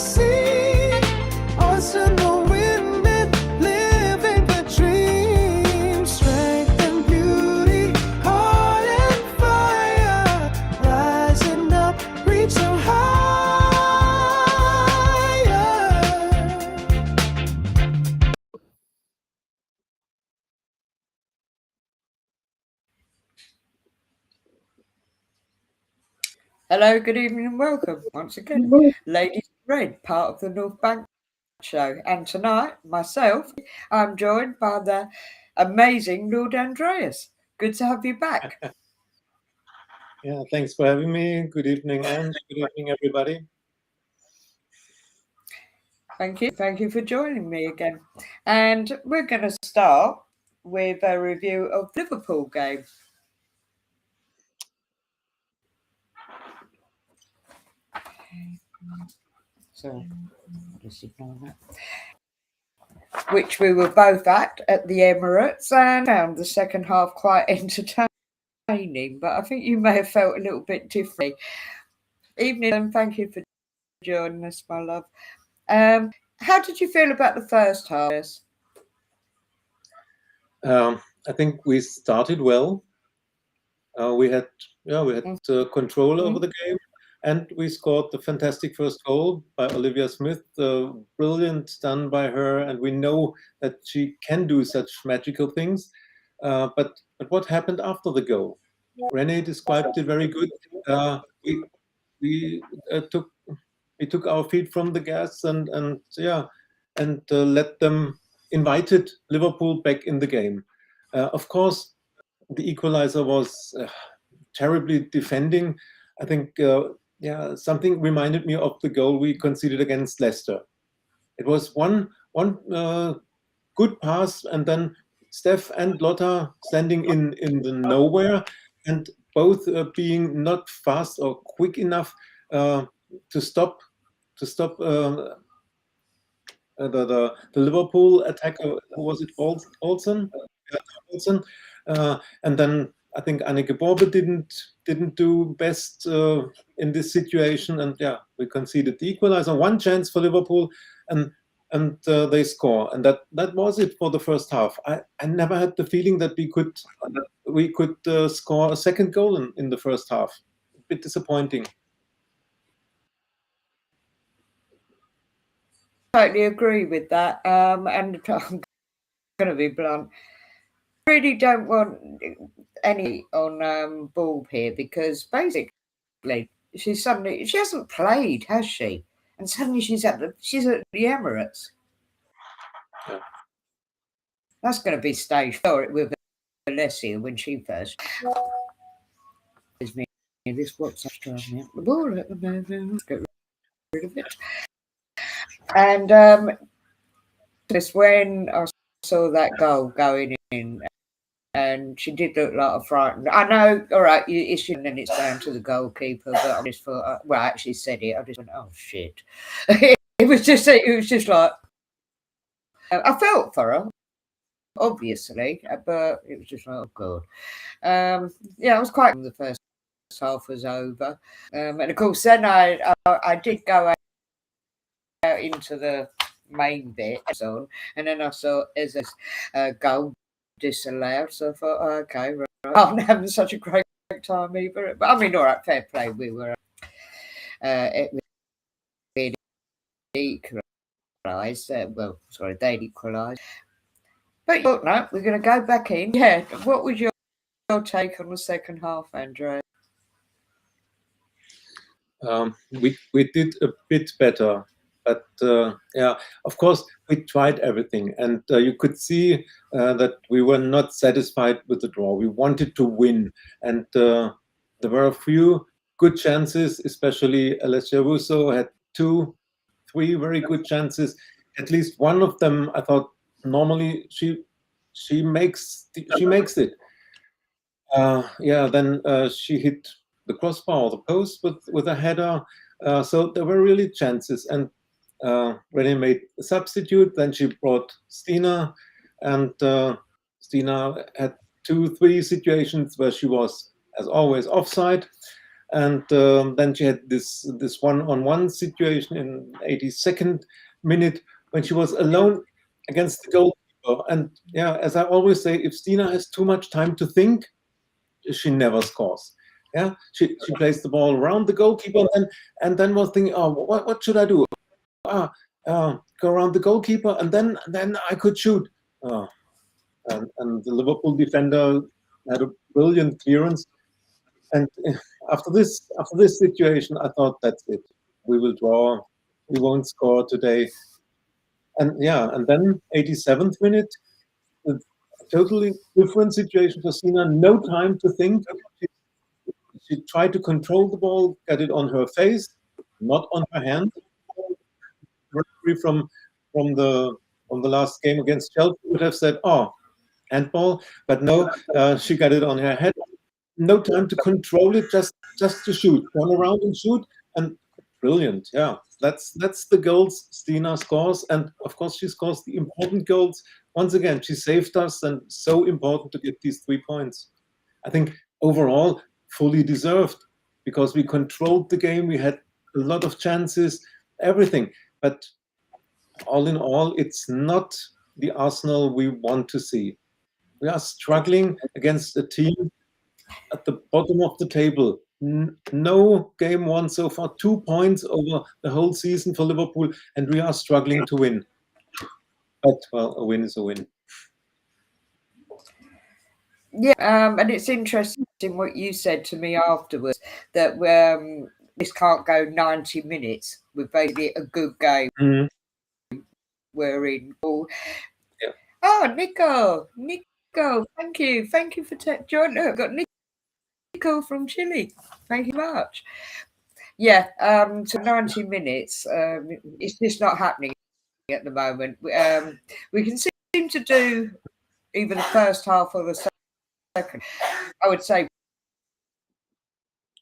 sea. Arsenal women living the dream. Strength and beauty, heart and fire, rising up, reaching higher. Hello, good evening and welcome once again. Ladies in Red, part of the North Bank show. And tonight, myself, I'm joined by the amazing Lord Andreas. Good to have you back. Yeah, thanks for having me. Good evening, and good evening, everybody. Thank you. Thank you for joining me again. And we're going to start with a review of Liverpool game. So, just ignore that. Which we were both at the Emirates, and found the second half quite entertaining, but I think you may have felt a little bit differently. Evening, and thank you for joining us, my love. How did you feel about the first half? I think we started well. We had control over the game, and we scored the fantastic first goal by Olivia Smith. Brilliant done by her, and we know that she can do such magical things. But what happened after the goal? Renee described it very good. We took our feet from the gas and let them invited Liverpool back in the game. Of course, the equalizer was terribly defending. I think something reminded me of the goal we conceded against Leicester. It was one good pass, and then Steph and Lotta standing in the nowhere, and both being not fast or quick enough to stop the Liverpool attacker. Who was it? Olsen. And then I think Anneke Borbe didn't do best in this situation, and we conceded the equalizer. One chance for Liverpool, and they score, and that was it for the first half. I never had the feeling that we could score a second goal in the first half. A bit disappointing. Totally agree with that. And I'm going to be blunt. I really don't want any on Bulb here, because basically she hasn't played, has she? And suddenly she's at the Emirates. Yeah. That's going to be stage 4 with Alessia when she first. This WhatsApp's driving me up the ball at the moment. Let's get rid of it. And just when I saw that goal going in, and she did look like a frightened. I know, all right, it's and then it's down to the goalkeeper, but I just thought, well, I actually said it. I just went, oh shit! It was just like I felt for her, obviously, but it was just like, oh god. I was quite. The first half was over, and of course, then I did go out into the main bit, and then I saw Ezra's goal disallowed, so I thought, okay, right. I'm not having such a great time either. But I mean, all right, fair play. We were equalised. They'd equalised. But no, we're going to go back in. Yeah, what was your take on the second half, Andrea? We did a bit better. But of course, we tried everything, and you could see that we were not satisfied with the draw. We wanted to win, and there were a few good chances, especially Alessia Russo had 2-3 very good chances. At least one of them, I thought, normally she makes it. Then she hit the crossbar or the post with a header. So there were really chances, and Renee made a substitute. Then she brought Stina, and Stina had 2-3 situations where she was, as always, offside. And then she had this one-on-one situation in 82nd minute when she was alone against the goalkeeper. And yeah, as I always say, if Stina has too much time to think, she never scores. Yeah, she plays the ball around the goalkeeper and then was thinking, oh, what should I do? Go around the goalkeeper and then I could shoot. And the Liverpool defender had a brilliant clearance. And after this situation, I thought, that's it. We will draw. We won't score today. And yeah, and then 87th minute, a totally different situation for Sina. No time to think. She tried to control the ball, get it on her face, not on her hand. Referee from the last game against Chelsea would have said, "Oh, handball," but no, she got it on her head. No time to control it, just to shoot, turn around and shoot, and brilliant. Yeah, that's the goals Stina scores, and of course she scores the important goals. Once again, she saved us, and so important to get these 3 points. I think overall fully deserved because we controlled the game. We had a lot of chances, everything, but all in all, it's not the Arsenal we want to see. We are struggling against a team at the bottom of the table. No game won so far, 2 points over the whole season for Liverpool, and we are struggling to win. But, well, a win is a win. Yeah, and it's interesting what you said to me afterwards, that this can't go 90 minutes with basically a good game. We're in. Yeah. Oh, Nico, thank you for joining. I've got Nico from Chile. Thank you much. Yeah, so 90 minutes. It's just not happening at the moment. We can seem to do either the first half or the second. I would say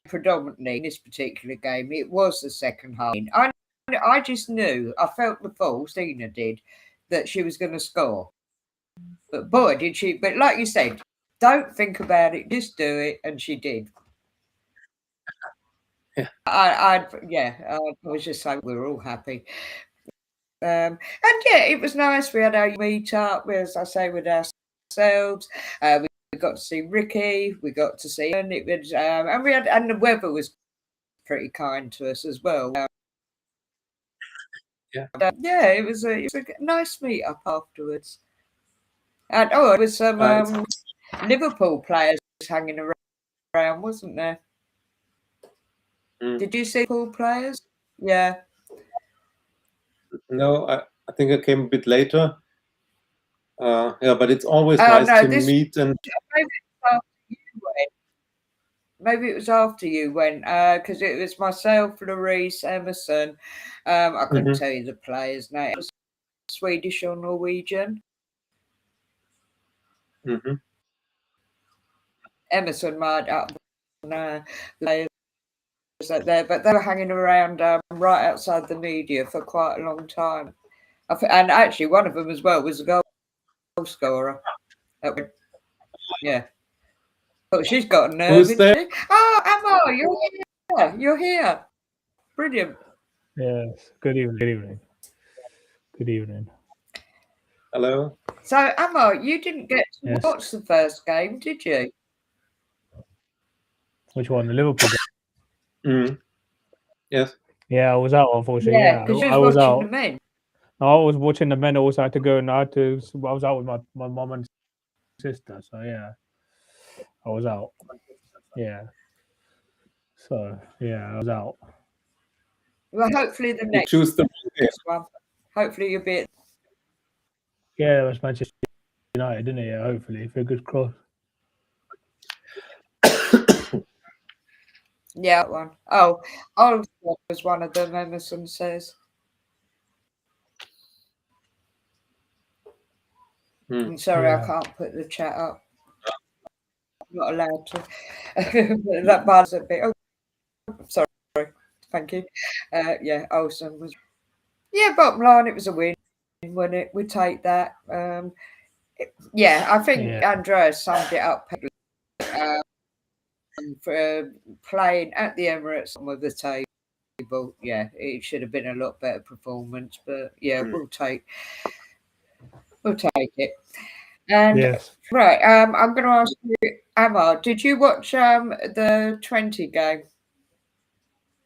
predominantly in this particular game, it was the second half. I just knew, I felt the fall, Stina did, that she was going to score. But boy, did she. But like you said, don't think about it, just do it. And she did. Yeah. I was just saying we were all happy. And yeah, it was nice. We had our meet up, as I say, with ourselves. We got to see Richy. We got to see, and it was, and the weather was pretty kind to us as well. Yeah, it was a nice meet up afterwards. And it was some Liverpool players hanging around, wasn't there? Did you see Liverpool players? Yeah. No, I think I came a bit later. Yeah, but it's always nice to meet and. Maybe it was after you went, because it was myself, Louise, Emerson. I couldn't tell you the players' name. It was Swedish or Norwegian. Emerson might up players out there, but they were hanging around right outside the media for quite a long time. And actually, one of them as well was a goal scorer. Yeah. But she's got a nerve. Who's there? She? Oh, Emma, you're here. You're here. Brilliant. Yes. Good evening. Good evening. Hello. So, Emma, you didn't get to watch the first game, did you? Which one? The Liverpool game? Yes. Yeah, I was out, unfortunately. Yeah, because I was watching out. the men. No, I was watching the men. Also had to go and I was out with my mum and sister. So yeah, I was out. Yeah. So yeah, I was out. Well, hopefully the next choose the one. Hopefully you'll be. Yeah, it was Manchester United, didn't it? Yeah, hopefully, fingers crossed. Yeah, that one. Oh, Oliver was one of them. Emerson says. I'm sorry, I can't put the chat up. I'm not allowed to. That bar's a bit. Oh, sorry. Thank you. Yeah, Olsen was. Yeah, bottom line, it was a win. When we take that. I think Andrea summed it up. for playing at the Emirates with the table. Yeah, it should have been a lot better performance, but yeah, we'll take it. And Yes. right, I'm going to ask you, Emma, did you watch the Twente game?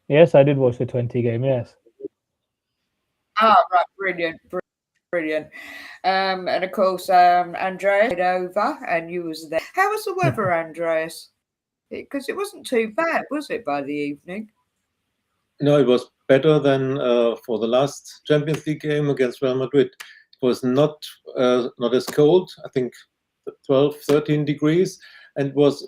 Yes, I did watch the 20 game. Yes. Ah, right, brilliant. And of course, Andreas stayed over, and you was there. How was the weather, Andreas? Because it wasn't too bad, was it, by the evening? No, it was better than for the last Champions League game against Real Madrid. It was not as cold. I think 12, 13 degrees, and it was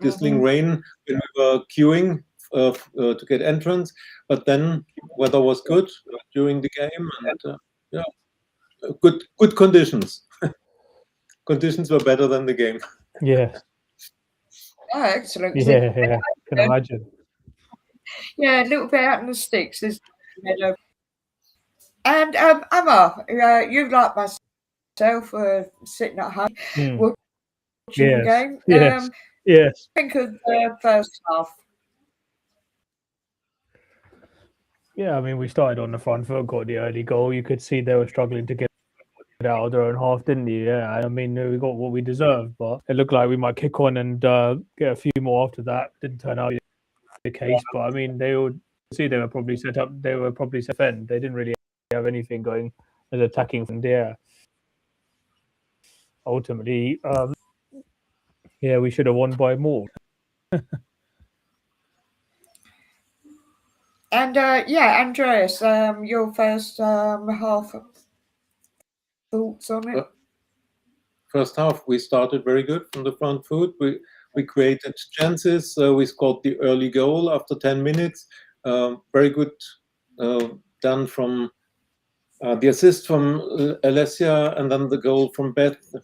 drizzling rain when we were queuing to get entrance. But then weather was good during the game, and good conditions. Conditions were better than the game. Yes. Oh, excellent. Yeah. Can imagine. Yeah, a little bit out in the sticks, isn't it? And Emma, you like myself sitting at home watching the game. Yes. Think of the first half. Yeah, I mean, we started on the front foot, got the early goal. You could see they were struggling to get out of their own half, didn't you? Yeah, I mean, we got what we deserved, but it looked like we might kick on and get a few more after that. Didn't turn out to be the case, but I mean, they were probably set up. They were probably set end. They didn't really have anything going as attacking from there. Ultimately, we should have won by more. And Andreas, your first half thoughts on it? First half, we started very good from the front foot. We created chances. We scored the early goal after 10 minutes. Very good done from the assist from Alessia, and then the goal from Beth. So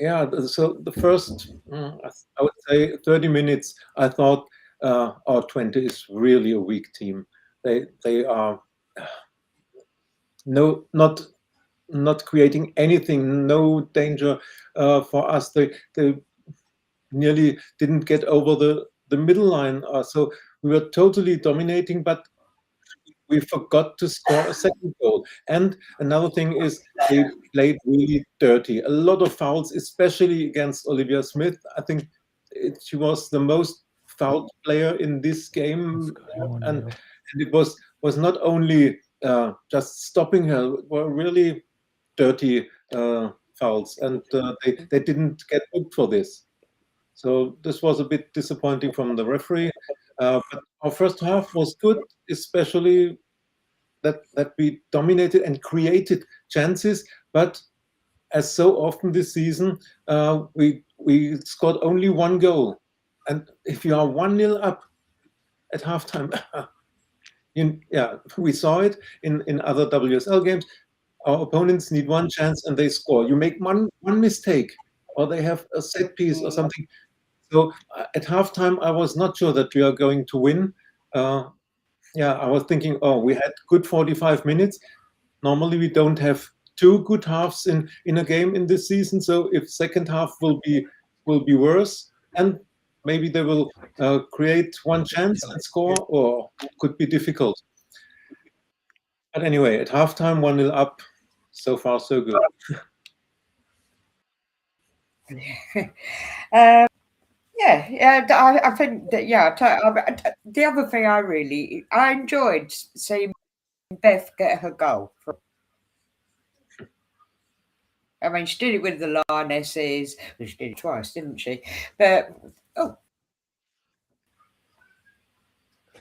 the first, I would say 30 minutes, I thought our Twente is really a weak team. They are not creating anything, no danger for us. They nearly didn't get over the middle line. So we were totally dominating, but we forgot to score a second goal. And another thing is they played really dirty. A lot of fouls, especially against Olivia Smith. I think she was the most fouled player in this game, and it was not only just stopping her, were really dirty fouls, and they didn't get booked for this. So this was a bit disappointing from the referee. But our first half was good, especially that we dominated and created chances. But as so often this season, we scored only one goal. And if you are 1-0 up at halftime, we saw it in other WSL games. Our opponents need one chance and they score. You make one mistake, or they have a set piece or something. So at halftime, I was not sure that we are going to win. I was thinking, we had good 45 minutes. Normally, we don't have two good halves in a game in this season. So if second half will be worse, and maybe they will create one chance and score, or could be difficult. But anyway, at halftime, 1-0 up. So far, so good. I think that the other thing I enjoyed seeing Beth get her goal. I mean, she did it with the Lionesses. Well, she did it twice, didn't she? But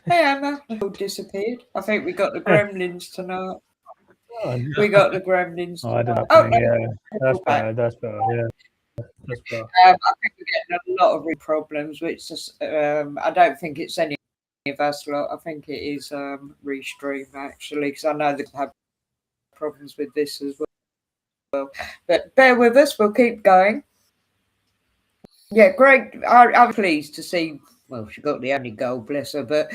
hey, Emma, disappeared. I think we got the gremlins tonight. We got the gremlins. I don't know. That's better. Yeah. That's better. I think we're getting a lot of problems, which is, I don't think it's any of us lot. I think it is Restream, actually, because I know they have problems with this as well. But bear with us, we'll keep going. Yeah, great. I'm pleased to see, well, she got the only goal, bless her, but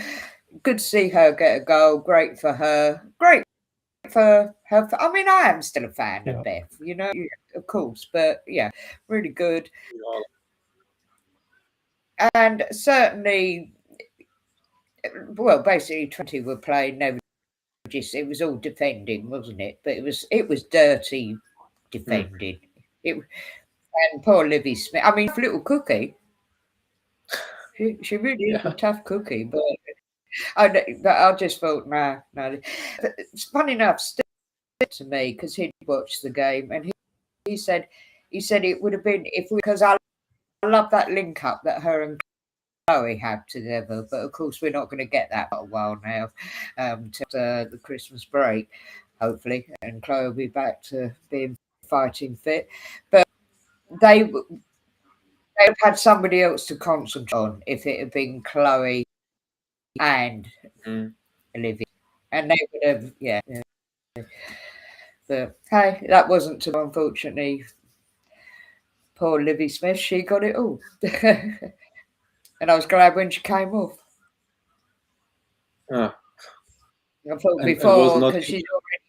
good to see her get a goal. Great for her. Great for her. I mean, I am still a fan of Beth, of course, but yeah, really good. And certainly, well, basically, Twente were playing. They were it was all defending, wasn't it? But it was dirty defending. It and poor Olivia Smith. I mean, little cookie. She really is a tough cookie, but I just thought, no. It's funny enough, Steve said to me because he'd watched the game, and he said it would have been if because I love that link up that her and Chloe have together, but of course we're not going to get that for a while now, till the Christmas break, hopefully, and Chloe will be back to being fighting fit. But they would have had somebody else to concentrate on if it had been Chloe and Olivia, and they would have, yeah. But hey, that wasn't too, unfortunately. Poor Olivia Smith, she got it all. And I was glad when she came off. I thought before, because she's already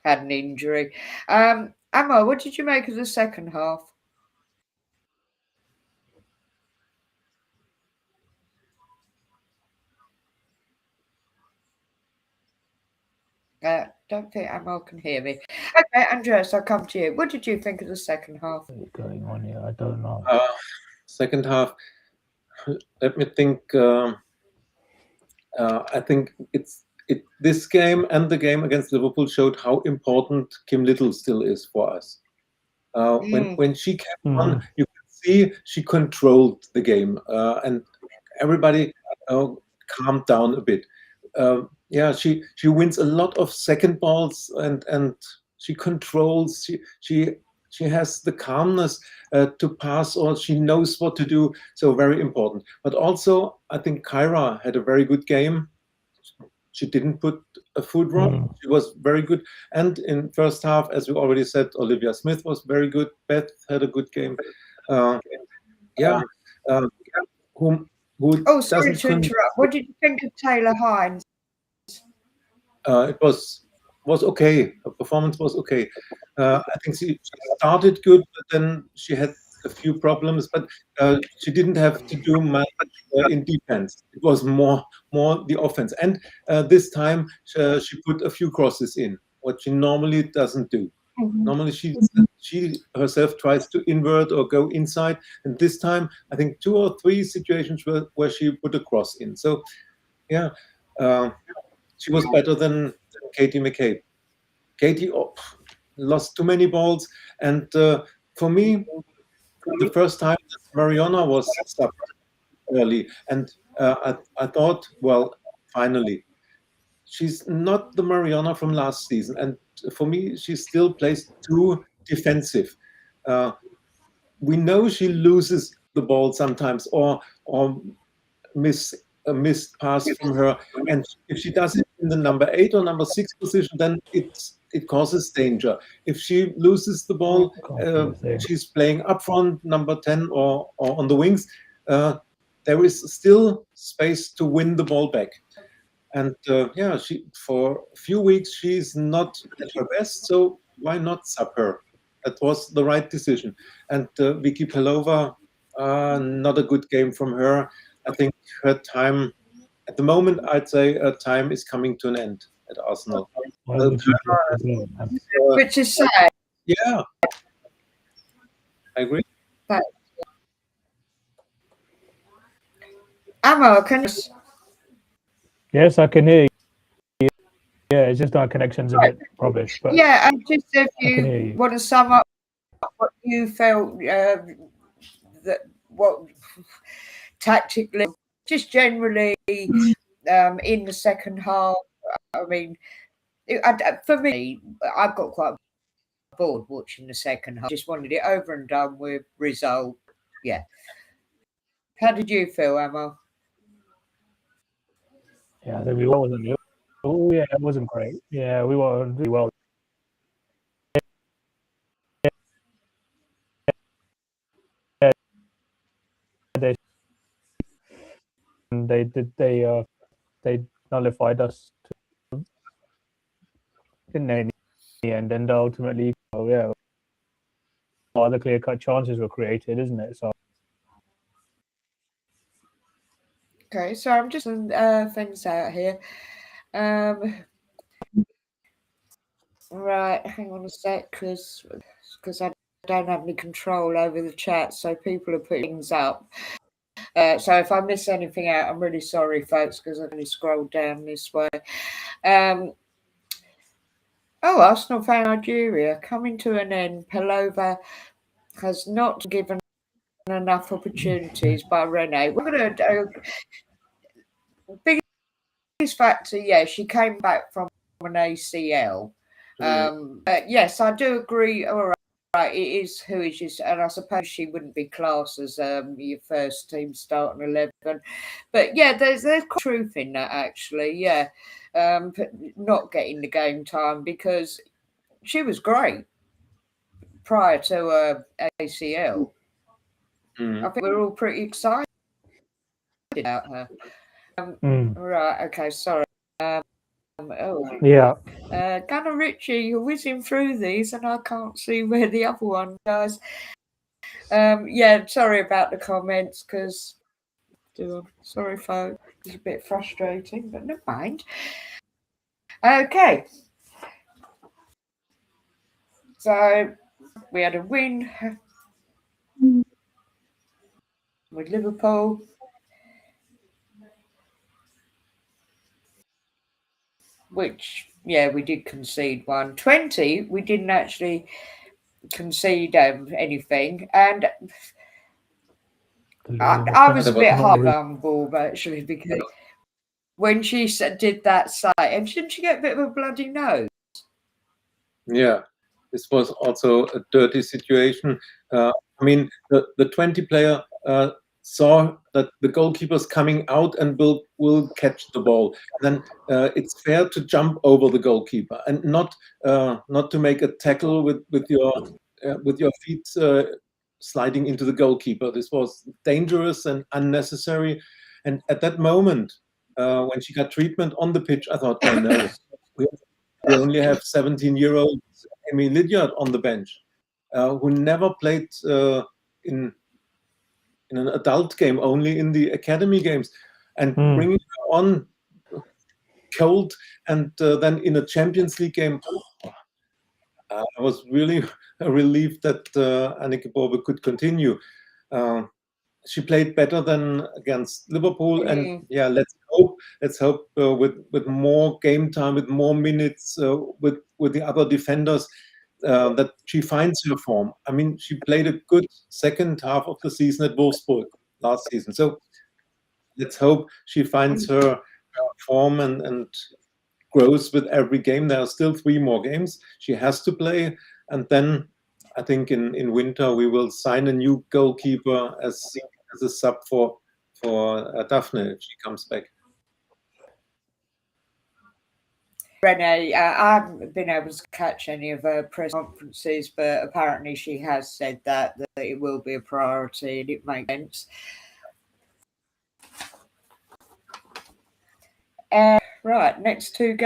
had an injury. Emma, what did you make of the second half? Don't think Emma can hear me. Okay, Andreas, I'll come to you. What did you think of the second half? What's going on here? I don't know. Second half, let me think. I think this game and the game against Liverpool showed how important Kim Little still is for us. When she came on, you could see she controlled the game, and everybody calmed down a bit. She wins a lot of second balls, and she controls. She has the calmness to pass, or she knows what to do. So very important. But also, I think Kyra had a very good game. She didn't put a foot wrong. She was very good. And in first half, as we already said, Olivia Smith was very good. Beth had a good game. Sorry to interrupt. What did you think of Taylor Hines? It was okay. Her performance was okay. I think she started good, but then she had a few problems. But she didn't have to do much in defense. It was more the offense. And this time she put a few crosses in, what she normally doesn't do. Normally she herself tries to invert or go inside, and this time I think 2 or 3 situations where she put a cross in. So yeah. She was better than Katie McCabe. Katie lost too many balls, and for me, the first time Mariona was stopped early, and I thought, well, finally, she's not the Mariona from last season, and for me, she still plays too defensive. We know she loses the ball sometimes, or a missed pass from her, and if she does it in the number 8 or number 6 position, then it causes danger. If she loses the ball, she's playing up front, number 10, or on the wings. There is still space to win the ball back, and she for a few weeks she's not at her best. So why not sub her? That was the right decision. And Vicky Pelova, not a good game from her. I think her time, at the moment, I'd say her time is coming to an end at Arsenal. Which is sad. Yeah, I agree. Emma, can you... Yes, I can hear you. Yeah, it's just our connection's a bit rubbish. But yeah, and just if you want to sum up what you felt, what tactically, just generally in the second half. I mean, for me, I've got quite bored watching the second half. Just wanted it over and done with, result. Yeah. How did you feel, Emma? Yeah, I think we wasn't it. Oh yeah, it wasn't great. Yeah, we were really well. They nullified us, didn't they, in the end? And ultimately, other clear-cut chances were created, isn't it? So Okay, so I'm just things out here. Right, hang on a sec, because I don't have any control over the chat, so people are putting things up. So if I miss anything out, I'm really sorry, folks, because I've only scrolled down this way. Arsenal fan Nigeria coming to an end. Pelova has not given enough opportunities by Rene. We're going to biggest factor, yeah, she came back from an ACL. But yes, I do agree. All right, it is who is just, and I suppose she wouldn't be classed as your first team starting 11. But yeah, there's truth in that actually. Yeah, not getting the game time because she was great prior to ACL. I think we're all pretty excited about her. Right, okay, sorry. Yeah. Gunner Richy, you're whizzing through these and I can't see where the other one goes. Yeah, sorry about the comments because sorry folks, it's a bit frustrating, but never mind. Okay. So we had a win with Liverpool. Which, yeah, we did concede one. 20, we didn't actually concede anything. And I was a bit hard on Bob, actually, because when she did that site, and didn't she get a bit of a bloody nose? Yeah, this was also a dirty situation. I mean, the 20 player saw that the goalkeeper's coming out and will catch the ball. Then it's fair to jump over the goalkeeper and not to make a tackle with your feet sliding into the goalkeeper. This was dangerous and unnecessary. And at that moment, when she got treatment on the pitch, I thought, oh no, we only have 17-year-old Amy Lydiard on the bench, who never played in an adult game, only in the academy games, and bringing her on cold, and then in a Champions League game. I was really relieved that Anneke Bobbe could continue. She played better than against Liverpool, and yeah, let's hope with more game time, with more minutes, with the other defenders, that she finds her form. I mean, she played a good second half of the season at Wolfsburg last season, so let's hope she finds her form and grows with every game. There are still 3 more games she has to play, and then I think in winter we will sign a new goalkeeper as a sub for Daphne if she comes back. Renee, I haven't been able to catch any of her press conferences, but apparently she has said that it will be a priority, and it makes sense. Right, next 2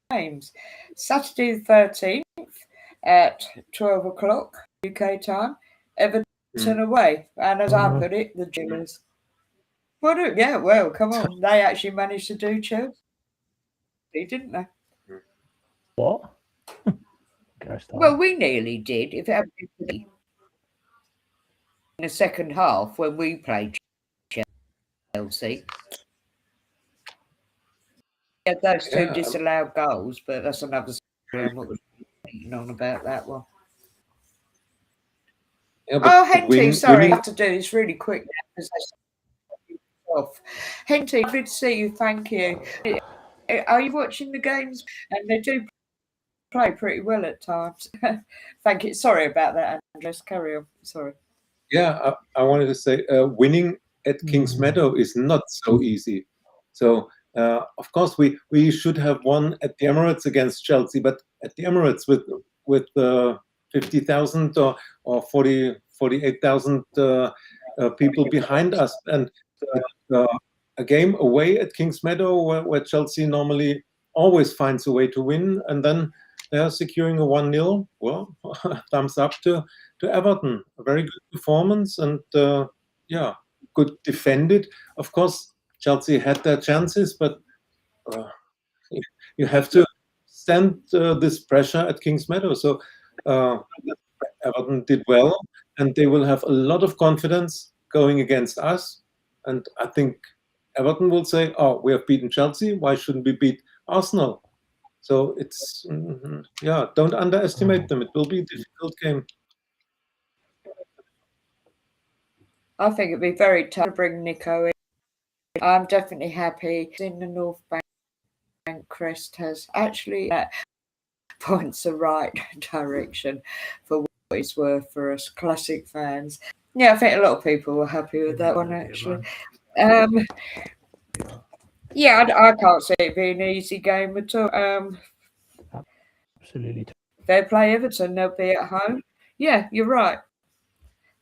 games. Saturday the 13th at 12 o'clock UK time, Everton away. And as I put it, the Jillers. Well, come on. They actually managed to do Chelsea, didn't they? What? Well, we nearly did. If it in the second half when we played Chelsea. Yeah, those 2 disallowed goals, but that's another story. I'm not speaking on about that one. Yeah, Henty, sorry, I have to do this really quick now because Henty, good to see you. Thank you. Are you watching the games? And they do play pretty well at times. Thank you. Sorry about that, Andres. Carry on. Sorry. Yeah, I wanted to say winning at Kings Meadow is not so easy. So of course we should have won at the Emirates against Chelsea, but at the Emirates with 50,000 or 48,000 people behind us, and a game away at Kings Meadow where Chelsea normally always finds a way to win, and then they're securing a 1-0. Well, thumbs up to Everton. A very good performance, and good defended. Of course, Chelsea had their chances, but you have to stand this pressure at Kings Meadow. So Everton did well, and they will have a lot of confidence going against us. And I think Everton will say, "Oh, we have beaten Chelsea. Why shouldn't we beat Arsenal?" So it's don't underestimate them. It will be a difficult game. I think it'd be very tough to bring Nico in. I'm definitely happy in the North Bank crest has actually points the right direction for what it's worth for us classic fans. Yeah, I think a lot of people were happy with that one actually. Yeah, I can't see it being an easy game at all. Absolutely. They play Everton, they'll be at home. Yeah, you're right.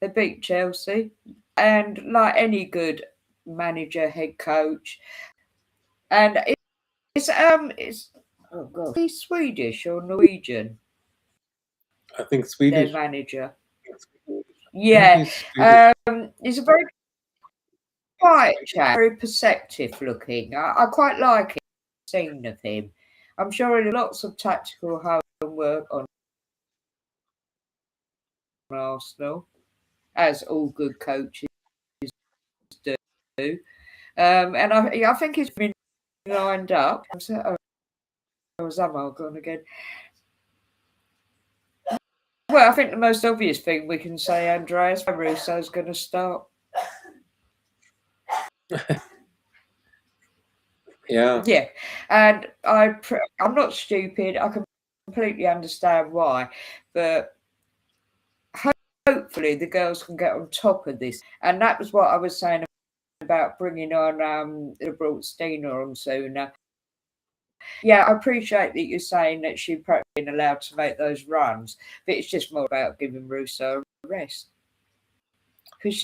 They beat Chelsea, and like any good manager, head coach, and it's oh god, he's Swedish or Norwegian. I think Their Swedish. manager. Yeah, he's a very quiet chap, very perceptive looking. I quite like it. Scene of him. I'm sure he lots of tactical homework on Arsenal, as all good coaches do. And I think he's been lined up. Was Amal gone again? Well, I think the most obvious thing we can say, Andreas, Russo's going to start. Yeah, and I'm not stupid. I can completely understand why, but hopefully the girls can get on top of this. And that was what I was saying about bringing on brought Stina on sooner. Yeah, I appreciate that you're saying that she's probably been allowed to make those runs, but it's just more about giving Russo a rest because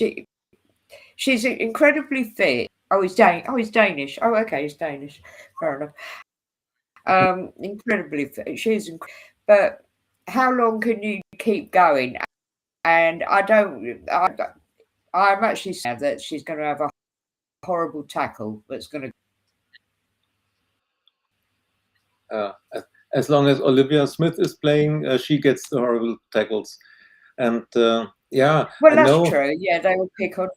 she's incredibly fit. Oh, he's Danish. Oh, okay, he's Danish. Fair enough. Incredibly fit. But how long can you keep going? And I'm actually sad that she's going to have a horrible tackle that's going to. As long as Olivia Smith is playing, she gets the horrible tackles. And yeah, well, that's true. Yeah, they will pick on.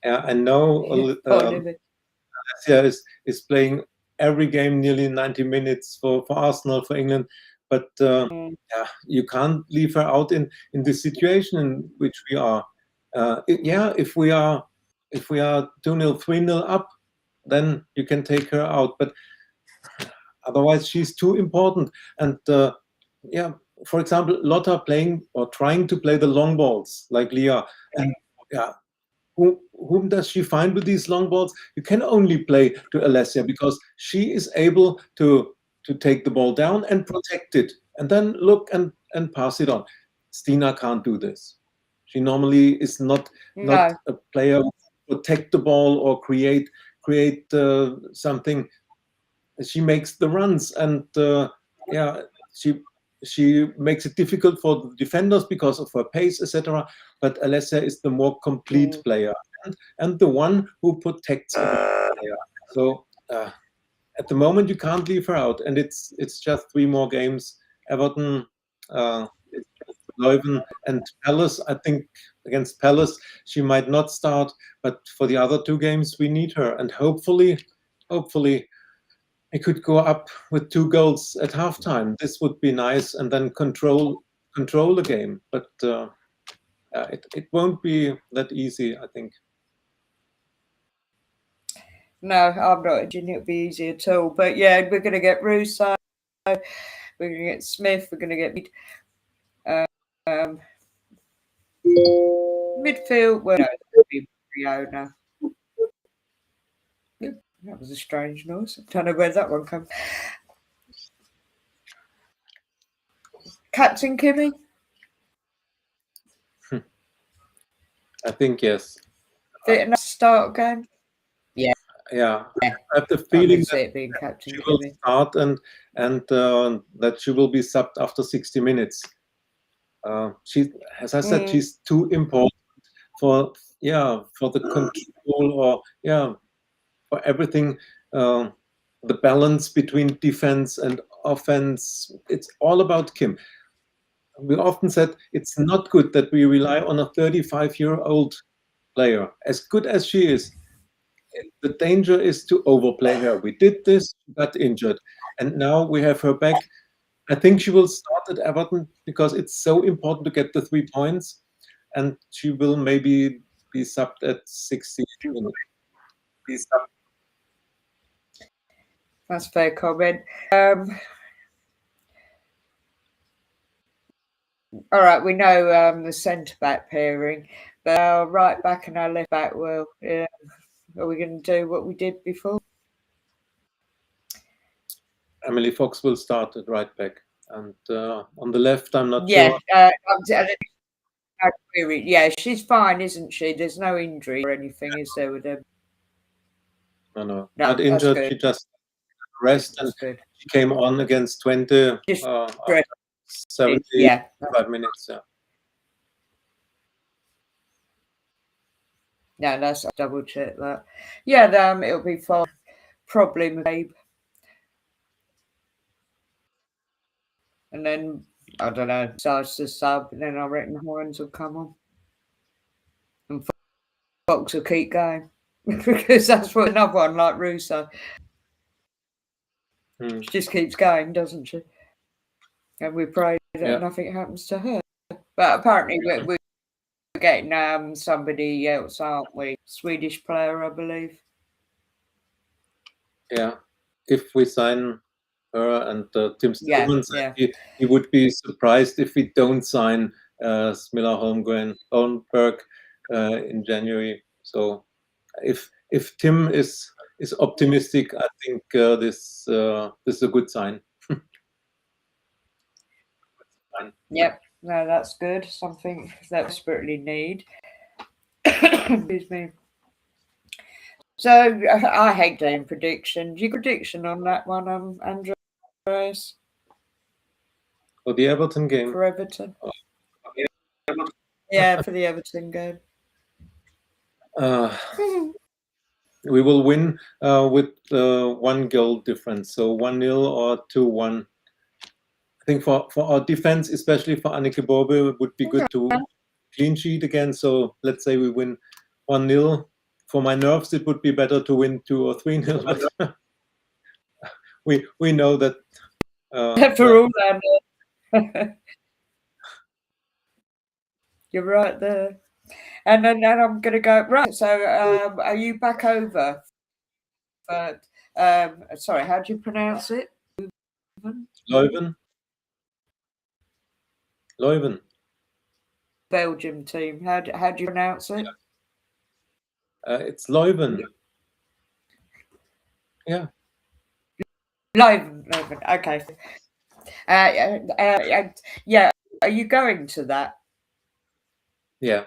Yeah, I know Alessia is playing every game nearly 90 minutes for Arsenal, for England, but you can't leave her out in this situation in which we are. If we are 2-0, 3-0 up, then you can take her out, but otherwise she's too important. And for example, Lotta playing or trying to play the long balls like Leah, and whom does she find with these long balls? You can only play to Alessia because she is able to take the ball down and protect it, and then look and pass it on. Stina can't do this. She normally is not a player who protect the ball or create something. She makes the runs, and she makes it difficult for the defenders because of her pace, etc. But Alessia is the more complete player and the one who protects the player. So at the moment you can't leave her out, and it's just 3 more games. Everton, Leuven, and Palace. I think against Palace she might not start, but for the other 2 games we need her, and hopefully it could go up with 2 goals at halftime. This would be nice, and then control the game. But it won't be that easy, I think. No, I'm not imagining it'll be easy at all. But yeah, we're going to get Russo, we're going to get Smith, we're going to get midfield. Well, no, it'll be Riona. That was a strange noise. I don't know where that one comes. Captain Kimmy? I think yes. Fit enough to start again? Yeah. Yeah. I have the feeling that she will start and that she will be subbed after 60 minutes. She, as I said, she's too important for the control, or for everything. The balance between defense and offense. It's all about Kim. We often said it's not good that we rely on a 35-year-old player, as good as she is. The danger is to overplay her. We did this, got injured, and now we have her back. I think she will start at Everton because it's so important to get the 3 points, and she will maybe be subbed at 60 minutes. That's a fair comment. All right, we know the centre back pairing, but our right back and our left back. Well, are we going to do what we did before? Emily Fox will start at right back, and on the left, I'm not Yeah, sure. I agree. Yeah, she's fine, isn't she? There's no injury or anything, is there, with her? No, No, not that's injured. good. She just rest, and That's good. she came on against Twente Just after 75 Yeah, minutes. Yeah. no, that's double check that. Yeah, it'll be fine. Probably Babe. And then, I don't know, starts the sub, and then I reckon Horns will come on. And Fox will keep going. Because that's what another one like Russo. She just keeps going, doesn't she? And we pray that nothing happens to her. But apparently we're getting somebody else, aren't we? Swedish player, I believe. Yeah. If we sign her, and Tim Stillman said he would be surprised if we don't sign Smilla Holmberg in January. So if Tim is optimistic, I think this is a good sign. Yep, no, that's good. Something that we desperately need. Excuse me. So I hate doing predictions. Your prediction on that one, Andreas? For the Everton game? For Everton? Yeah, for the Everton game. We will win with 1 goal difference, so 1-0 or 2-1. I think for our defense, especially for Anneke Bobbe, it would be good to clean sheet again. So let's say we win 1-0. For my nerves, it would be better to win 2 or 3-0. But we know that. For all that. You're right there. And then I'm going to go, right, so are you back over? Sorry, how do you pronounce it? Leuven. Belgium team. How do you pronounce it? It's Leuven. Yeah. Leuven. Okay. Yeah. Are you going to that? Yeah.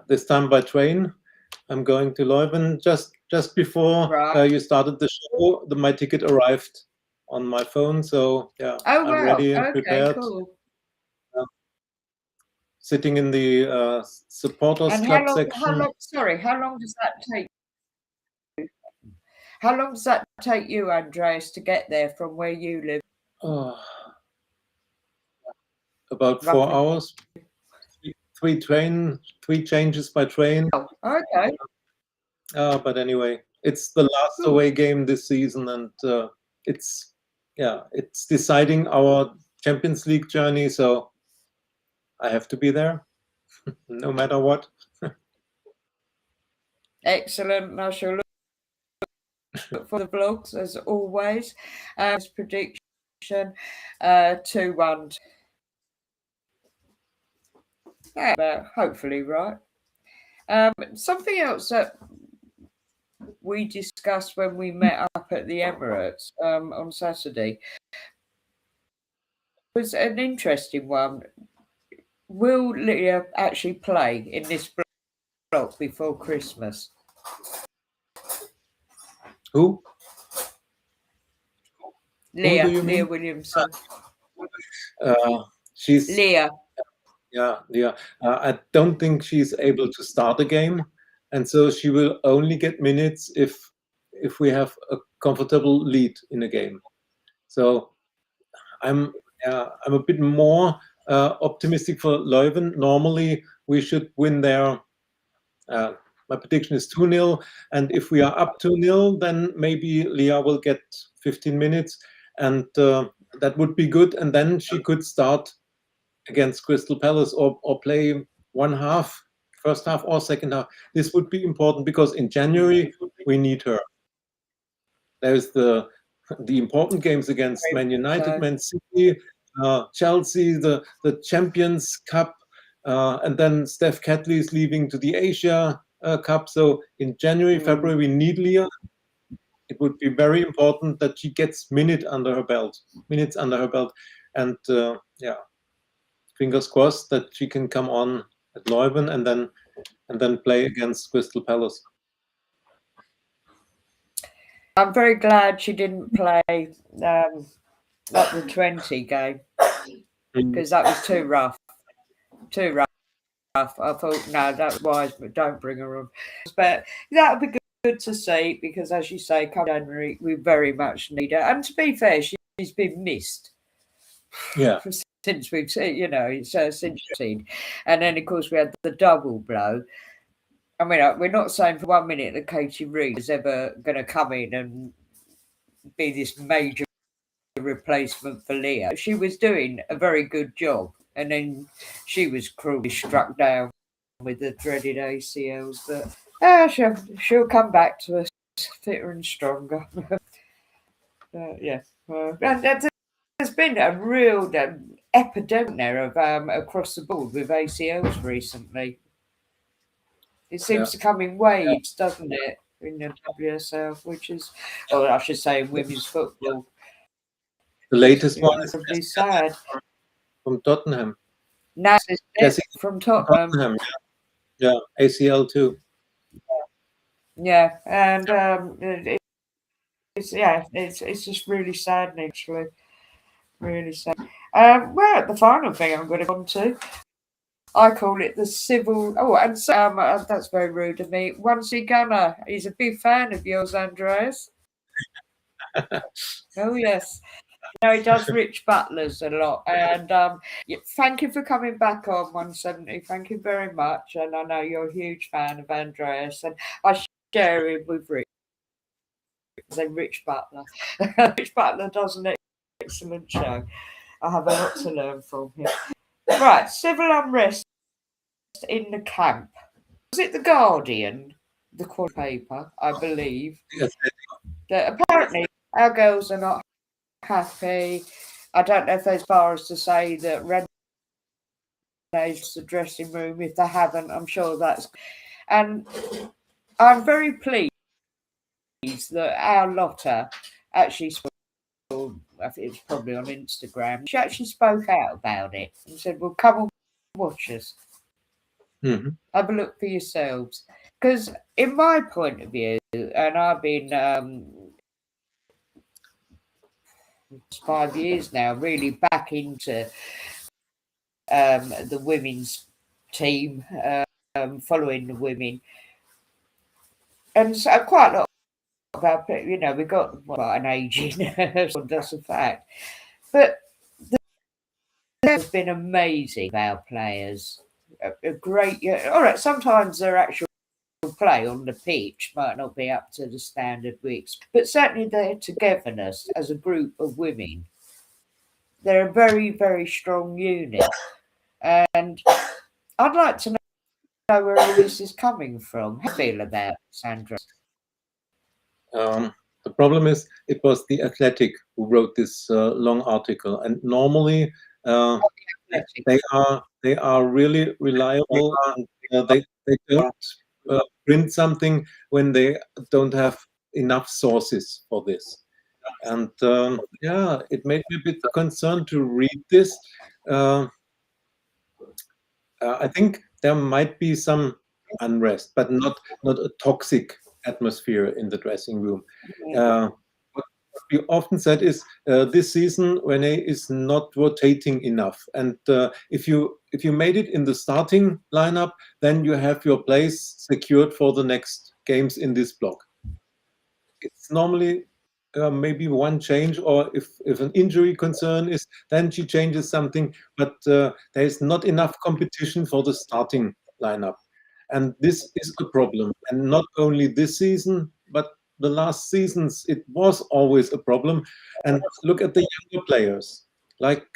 This time by train. I'm going to Leuven. Just before you started the show, my ticket arrived on my phone. So I'm ready and prepared. Cool. Sitting in the supporters club section. How long does that take? How long does that take you, Andreas, to get there from where you live? About 4 hours. 3 changes by train. Oh, okay. But anyway, it's the last away game this season, and it's deciding our Champions League journey. So I have to be there, no matter what. Excellent. I shall look for the vlogs as always. Prediction 2-1. Hopefully right. Something else that we discussed when we met up at the Emirates on Saturday was an interesting one. Will Leah actually play in this block before Christmas? Who? Leah Williamson. She's Leah. Yeah, yeah. I don't think she's able to start a game, and so she will only get minutes if we have a comfortable lead in a game. So I'm I'm a bit more optimistic for Leuven. Normally we should win there. My prediction is 2-0, and if we are up 2-0, then maybe Leah will get 15 minutes, and that would be good. And then she could start against Crystal Palace or play one half, first half or second half. This would be important because in January we need her. There's the important games against Man United, So, Man City, Chelsea, the Champions Cup, and then Steph Catley is leaving to the Asia Cup. So in January, February, we need Leah. It would be very important that she gets minutes under her belt, and fingers crossed that she can come on at Leuven and then play against Crystal Palace. I'm very glad she didn't play at the Twente game because that was too rough. Too rough. I thought, no, that's wise, but don't bring her on. But that would be good to see because, as you say, come January, we very much need her. And to be fair, she's been missed. Yeah. Since we've seen, since seen. And then, of course, we had the double blow. I mean, we're not saying for 1 minute that Katie Reid is ever going to come in and be this major replacement for Leah. She was doing a very good job, and then she was cruelly struck down with the dreaded ACLs. But she'll come back to us fitter and stronger. And there's been a real epidemic there of across the board with ACLs recently. It seems to come in waves, doesn't it, in the WSL, which is, or I should say, in women's football. The latest one is probably sad. from Tottenham. Now from Tottenham. Yeah, ACL too. Yeah, and it's just really saddening, actually. Really sad. Well, the final thing I'm going to go on to, I call it the civil. Oh, and that's very rude of me. Once Gunner, he's a big fan of yours, Andreas. Oh yes. He does Rich Butlers a lot, and thank you for coming back on 170. Thank you very much, and I know you're a huge fan of Andreas, and I share him with Rich. Rich Butler. Rich Butler does an excellent show. I have a lot to learn from him. Right, civil unrest in the camp. Was it the Guardian, the quad paper, I believe? Yes. That apparently our girls are not happy. I don't know if as far as to say that Renee's the dressing room. If they haven't, I'm sure that's. And I'm very pleased that our Lotta actually spoke. I think it was probably on Instagram. She actually spoke out about it and said, "Well, come and watch us. Mm-hmm. Have a look for yourselves." Because in my point of view, and I've been 5 years now, really back into the women's team, following the women, and so quite a lot about we've got an aging, that's a fact, but they've been amazing. Our players, a great. All right, sometimes their actual play on the pitch might not be up to the standard we expect, but certainly their togetherness as a group of women, they're a very, very strong unit. And I'd like to know where all this is coming from. How do you feel about it, Sandra? The problem is it was The Athletic who wrote this long article, and normally they are really reliable. And, they don't print something when they don't have enough sources for this. And it made me a bit concerned to read this. I think there might be some unrest, but not a toxic atmosphere in the dressing room. we often said is this season Renee is not rotating enough, and if you made it in the starting lineup, then you have your place secured for the next games in this block. It's normally maybe one change, or if an injury concern is, then she changes something, but there is not enough competition for the starting lineup, and this is a problem. And not only this season, but the last seasons, it was always a problem. And look at the younger players, like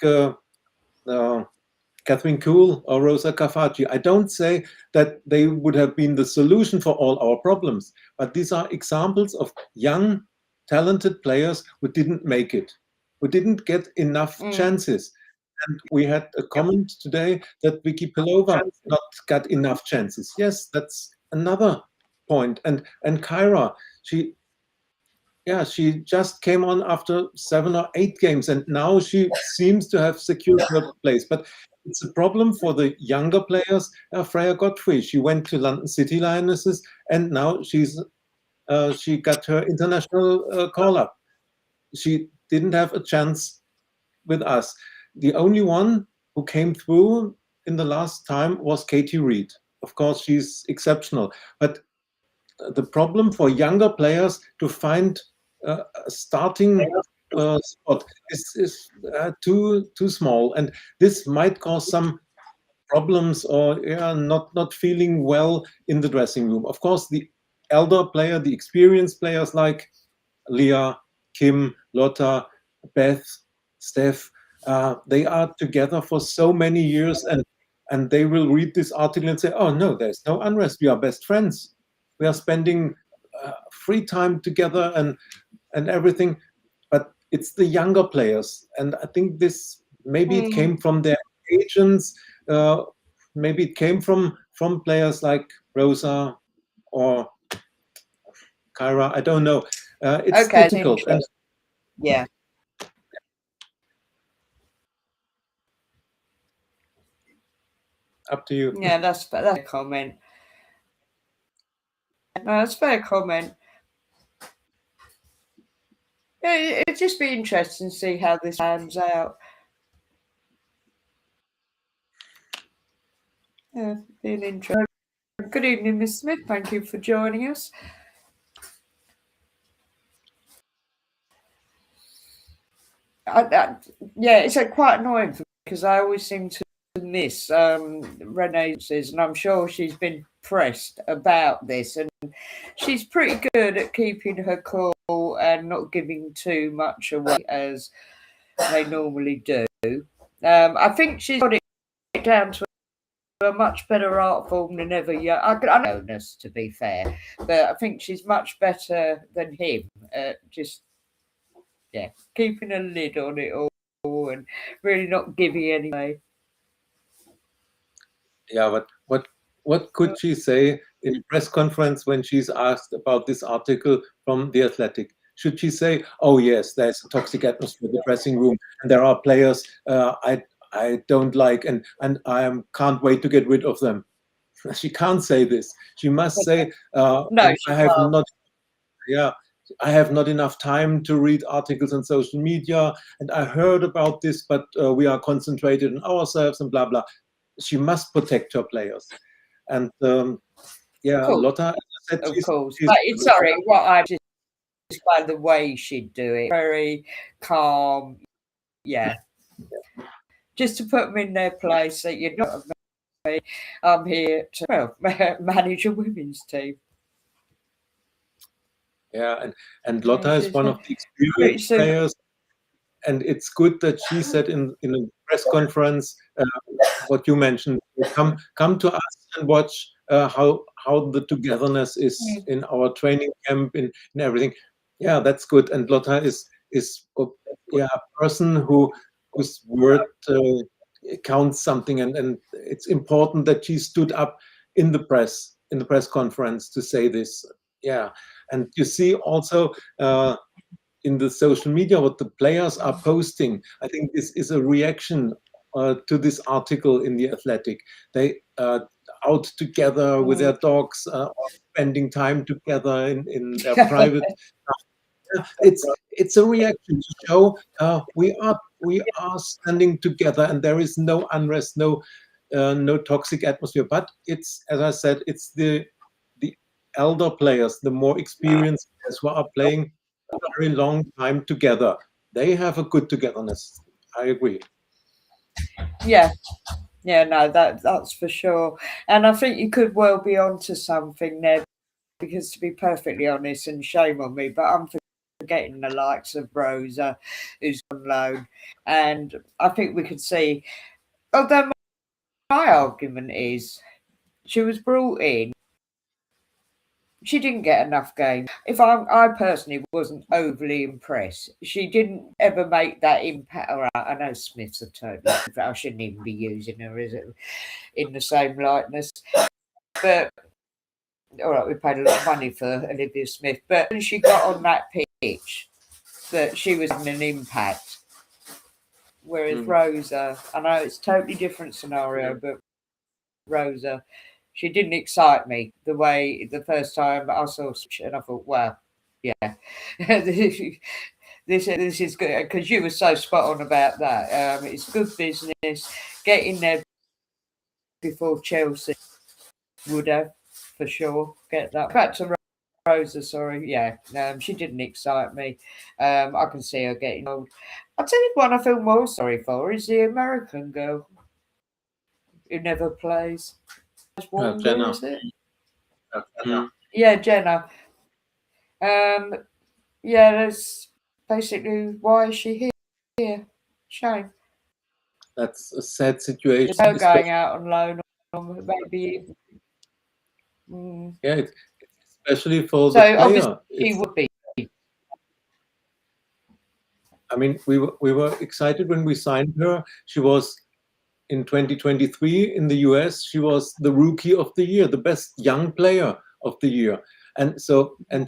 Catherine Kuhl or Rosa Cafaci. I don't say that they would have been the solution for all our problems, but these are examples of young, talented players who didn't make it, who didn't get enough chances. And we had a comment today that Vicky Pelova not got enough chances. Yes, that's another point. And Kyra, she just came on after 7 or 8 games, and now she seems to have secured her place. But it's a problem for the younger players. Freya Godfrey, she went to London City Lionesses, and now she got her international call-up. She didn't have a chance with us. The only one who came through in the last time was Katie Reed. Of course, she's exceptional. But the problem for younger players to find a starting spot is too small, and this might cause some problems, or not feeling well in the dressing room. Of course, the elder player, the experienced players like Leah, Kim, Lotta, Beth, Steph, they are together for so many years, and they will read this article and say, oh no, there's no unrest, we are best friends, we are spending free time together and everything. But it's the younger players, and I think this, maybe it came from their agents, maybe it came from players like Rosa or Kyra, I don't know. It's difficult. And yeah. Up to you. Yeah, that's a comment. No, that's a fair comment. Yeah, it'd just be interesting to see how this pans out. Yeah, being interesting. Good evening, Miss Smith. Thank you for joining us. Yeah, it's quite annoying because I always seem to miss Renee says, and I'm sure she's been pressed about this, and she's pretty good at keeping her cool and not giving too much away as they normally do. I think she's got it down to a much better art form than ever. Yeah, I know this, to be fair, but I think she's much better than him. Just keeping a lid on it all and really not giving any away. Yeah, but what could she say in a press conference when she's asked about this article from The Athletic? Should she say, oh yes, there's a toxic atmosphere in the dressing room, and there are players I don't like, and I can't wait to get rid of them? She can't say this. She must say, No, I have not enough time to read articles on social media, and I heard about this, but we are concentrated on ourselves and blah blah. She must protect her players, and Lotta, of course. But sorry, what I just by the way she'd do it, very calm. Yeah, just to put them in their place. That you're not me. I'm here to manage a women's team. Yeah, and Lotta is one of the experienced players, and it's good that she said in a press conference what you mentioned. Come to us and watch how the togetherness is in our training camp, in everything. Yeah, that's good. And Lotta is a person whose word counts something, and it's important that she stood up in the press conference to say this. Yeah, and you see also in the social media what the players are posting. I think this is a reaction to this article in The Athletic. They out together with their dogs, or spending time together in their private. It's a reaction to show we are standing together, and there is no unrest, no toxic atmosphere. But it's, as I said, it's the elder players, the more experienced players who are playing a very long time together. They have a good togetherness. I agree. Yeah. Yeah, no, that's for sure. And I think you could well be onto something there, because to be perfectly honest, and shame on me, but I'm forgetting the likes of Rosa, who's on loan. And I think we could see, although my argument is she was brought in, she didn't get enough games. I personally wasn't overly impressed. She didn't ever make that impact. All right, I know Smith's a total. I shouldn't even be using her, is it, in the same likeness? But all right, we paid a lot of money for Olivia Smith. But when she got on that pitch, that she was having an impact. Whereas Rosa, I know it's a totally different scenario, but Rosa, she didn't excite me the way the first time I saw, and I thought, wow, yeah, this is good, because you were so spot on about that. It's good business. Getting there before Chelsea would have, for sure. Get that back to Rosa. Sorry, yeah, she didn't excite me. I can see her getting old. I'll tell you one I feel more sorry for is the American girl who never plays. Jenna. Is it? Mm. Yeah, Jenna. Yeah, that's basically why is she here. Shame. That's a sad situation. There's her going out on loan, or maybe. Yeah, especially for So the player. obviously she would be. I mean, we were excited when we signed her. She was in 2023 in the US. She was the rookie of the year, the best young player of the year, and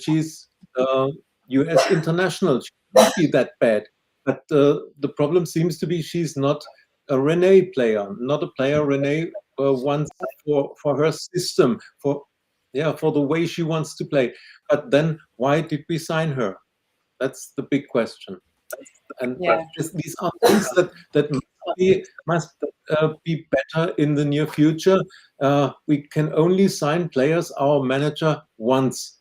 she's US international. She can't be that bad. But the problem seems to be she's not a Renee player, not a player Renee wants for her system, for the way she wants to play. But then why did we sign her? That's the big question. And these are things that must be better in the near future. We can only sign players, our manager wants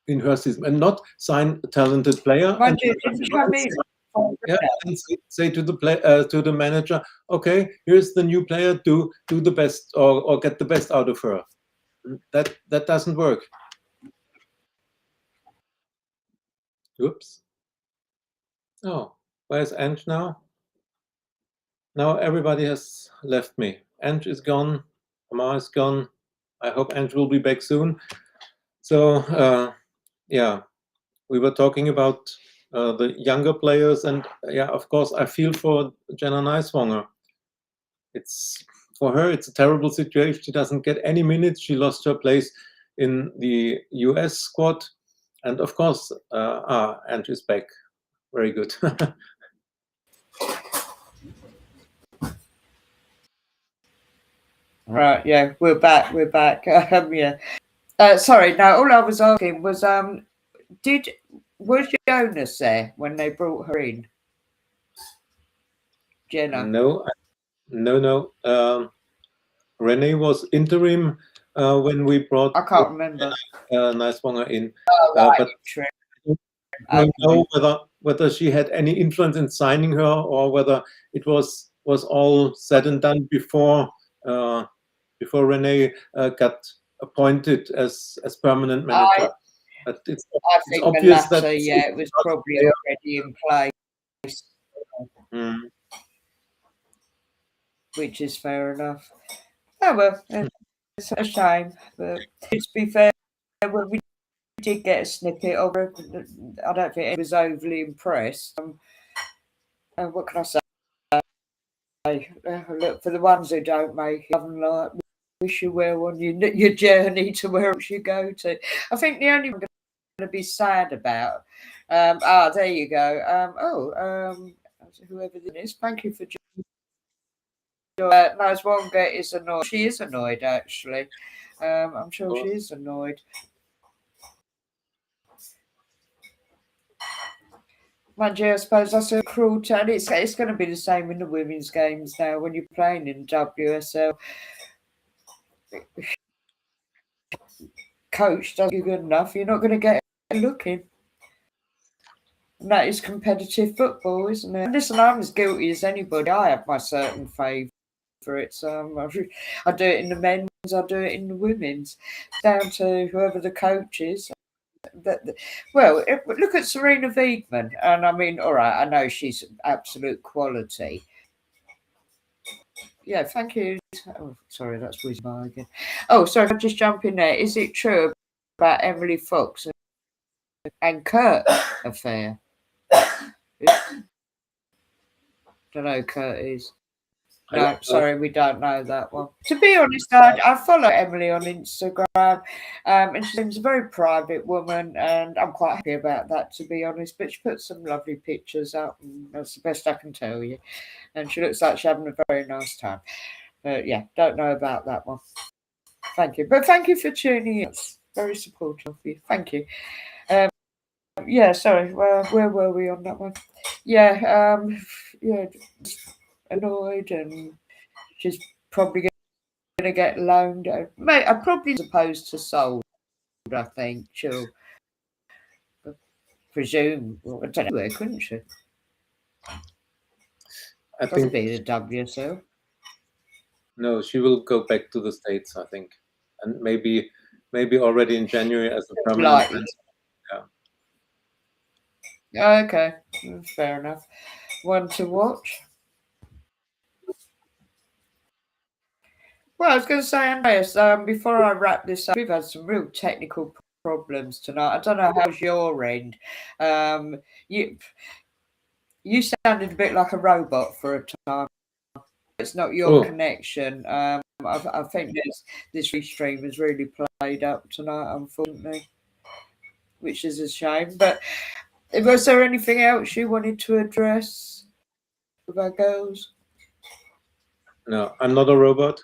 in her system, and not sign a talented player and say to the manager, okay, here's the new player, do the best or get the best out of her. That doesn't work. Oops. Oh, where's Ange now? Now everybody has left me. Ange is gone. Amar is gone. I hope Ange will be back soon. So, we were talking about the younger players, and of course, I feel for Jenna Neiswanger. For her, it's a terrible situation. She doesn't get any minutes. She lost her place in the US squad, and of course, Ange is back. Very good. Right, yeah, we're back. Sorry, no, all I was asking was, was Jonas there when they brought her in? Jenna? No. Renee was interim when we brought. I can't remember. Neiswanger in, right, but I don't know whether she had any influence in signing her, or whether it was all said and done before Renee got appointed as permanent manager. But it's obvious that it was probably already in place, which is fair enough. Oh well, it's a shame, but to be fair, when we did get a snippet of her, I don't think it was overly impressed. What can I say? Look, for the ones who don't make it, I'm like, wish you well on your journey to where you go to. I think the only one I'm going to be sad about. There you go. Whoever this is, thank you for joining. Neiswanger is annoyed. She is annoyed, actually. I'm sure she is annoyed. Mind you, I suppose that's a cruel turn. It's going to be the same in the women's games now when you're playing in WSL. Coach doesn't do good enough, you're not going to get a look in. And that is competitive football, isn't it? Listen, I'm as guilty as anybody. I have my certain favourites. I do it in the men's, I do it in the women's. Down to whoever the coach is. Well, look at Serena Wiedmann. And I mean, all right, I know she's absolute quality. Yeah, thank you. Oh, sorry, that's Whiz Bar again. Oh, sorry, I'll just jump in there. Is it true about Emily Fox and Kurt affair? Don't know who Kurt is. No, sorry, we don't know that one. To be honest, I follow Emily on Instagram, and she seems a very private woman, and I'm quite happy about that, to be honest. But she puts some lovely pictures up, and that's the best I can tell you. And she looks like she's having a very nice time. But yeah, don't know about that one. Thank you. But thank you for tuning in. It's very supportive of you. Thank you. Yeah, sorry. Well, where were we on that one? Yeah, annoyed, and she's probably going to get loaned. Mate, I probably supposed to sold. I think she'll presume. Well, I don't know where, couldn't she? I Probably think be the WSL. no, she will go back to the States, I think, and maybe already in January as a permanent. Likely. Yeah. Okay, fair enough. One to watch. Well, I was going to say, Andreas, before I wrap this up, we've had some real technical problems tonight. I don't know how's your end. You sounded a bit like a robot for a time. It's not your connection. I think this restream has really played up tonight, unfortunately, which is a shame. But was there anything else you wanted to address with our girls? No, I'm not a robot.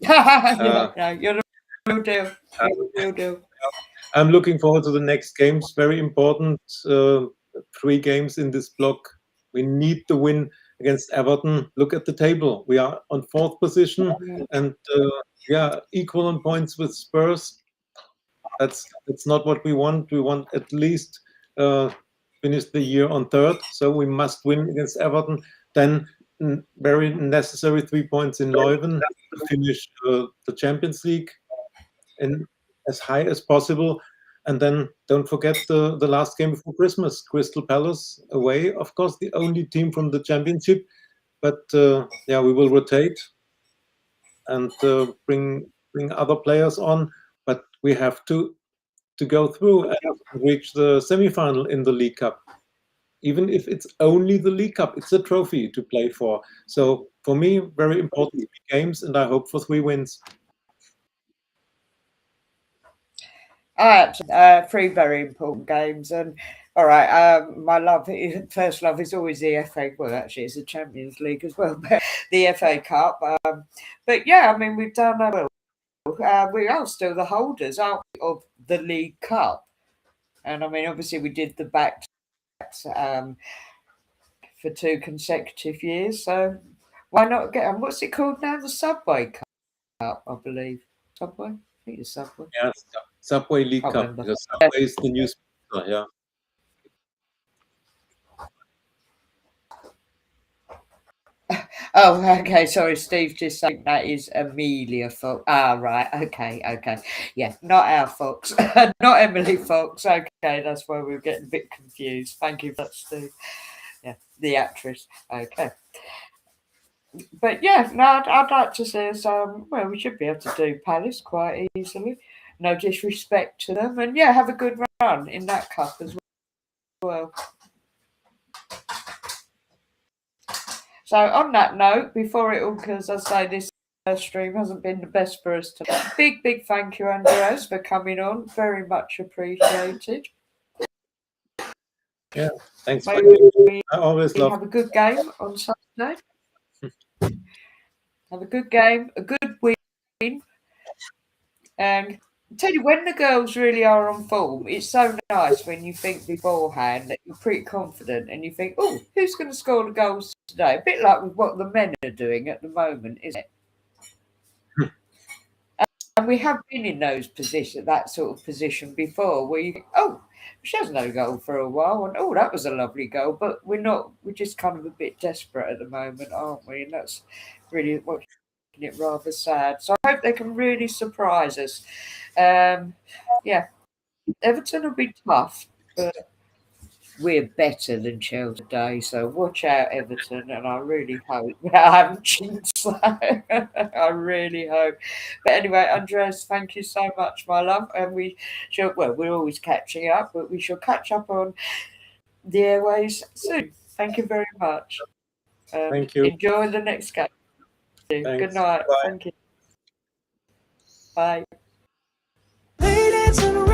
No, you're the real deal. You're the real deal. I'm looking forward to the next games. Very important 3 games in this block. We need the win against Everton. Look at the table. We are on 4th position and equal on points with Spurs. That's not what we want. We want at least finish the year on 3rd. So we must win against Everton. Then very necessary 3 points in Leuven to finish the Champions League and as high as possible. And then don't forget the last game before Christmas, Crystal Palace away. Of course, the only team from the Championship. But we will rotate and bring other players on. But we have to go through and reach the semi-final in the League Cup. Even if it's only the League Cup, it's a trophy to play for. So for me, very important games, and I hope for 3 wins. 3 very important games, and all right. My first love is always the FA. Well, actually, it's the Champions League as well, but the FA Cup. But yeah, I mean, we've done well. We are still the holders, aren't we, of the League Cup? And I mean, obviously, we did the back for 2 consecutive years. So why not get? What's it called now? The Subway Cup, I believe. Subway. I think it's Subway. Yeah, Subway League Cup. Because Subway is the new sponsor, yeah. Oh, okay. Sorry, Steve just saying that is Amelia Fox. Right. Okay. Yeah, not our Fox. Not Emily Fox. Okay, that's why we're getting a bit confused. Thank you for that, Steve. Yeah, the actress. Okay. But yeah, no, I'd like to see us. Well, we should be able to do Palace quite easily. No disrespect to them, and yeah, have a good run in that cup as well. So on that note, before it all, because I say this stream hasn't been the best for us today. Big thank you, Andreas, for coming on. Very much appreciated. Yeah, thanks. I always love. Have a good game on Saturday. Have a good game, a good win, and tell you, when the girls really are on form, it's so nice when you think beforehand that you're pretty confident and you think, oh, who's going to score the goals today? A bit like with what the men are doing at the moment, isn't it? And we have been in that sort of position before, where you think, oh, she hasn't had a goal for a while, and oh, that was a lovely goal, but we're just kind of a bit desperate at the moment, aren't we? And that's really making it rather sad. So I hope they can really surprise us. Yeah, Everton will be tough, but we're better than Chelsea today. So watch out, Everton, and I really hope. I haven't jinxed that. I really hope. But anyway, Andres, thank you so much, my love. And we shall. Well, we're always catching up, but we shall catch up on the airways soon. Thank you very much. Thank you. Enjoy the next game. Good Thanks. night. Bye. Thank you. Bye. Ladies and